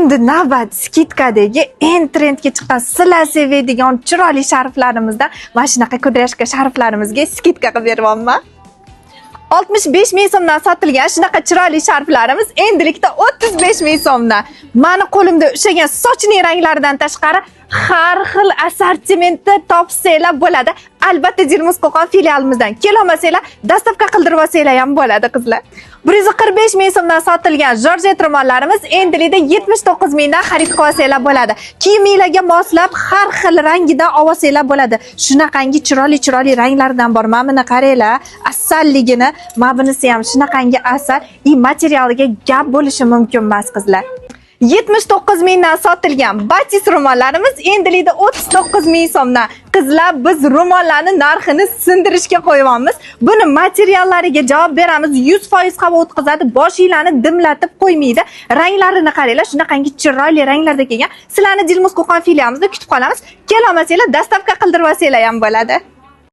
Endi navbat skidkadagi eng trendga chiqqan sizlar sevadigan chiroyli sharflarimizdan mana shunaqa kudrashka sharflarimizga skidka qilib beryapman. 65 ming so'mdan sotilgan shunaqa chiroyli sharflarimiz endilikda 35 ming so'mdan. Meni qo'limda ushlagan sochning ranglaridan tashqari har xil assortimentda topsanglar bo'ladi. Albatta Dilmuz Qo'qon filialimizdan kelolmasanglar dastavka qildirib olsanglar ham bo'ladi qizlar. 145 ming so'mdan sotilgan jorjet ro'mollarimiz endilikda 79 mingdan xarid qilib olsanglar bo'ladi. Kiyimlarga moslab har xil rangidan olsanglar bo'ladi. Shunaqangi chiroyli ranglardan bor. Mana buni qaranglar, asalligini, mana bunisi ham shunaqangi asal, materialiga gap bo'lishi mumkin emas qizlar. 79 mingdan sotilgan batis ro'mollarimiz endilikda 39 ming so'mdan. Qizlar, biz ro'mollarning narxini sindirishga qo'yamiz. Buni materiallariga javob beramiz. 100% havo o'tkazadi, boshinglarni dimlatib qo'ymaydi. Ranglarini qaranglar, shunaqangi chiroyli ranglarda kelgan. Sizlarni Dilmuz Qo'qon filialimizda kutib qolamiz. Kelolmasanglar dastavka qildirib olsanglar ham bo'ladi.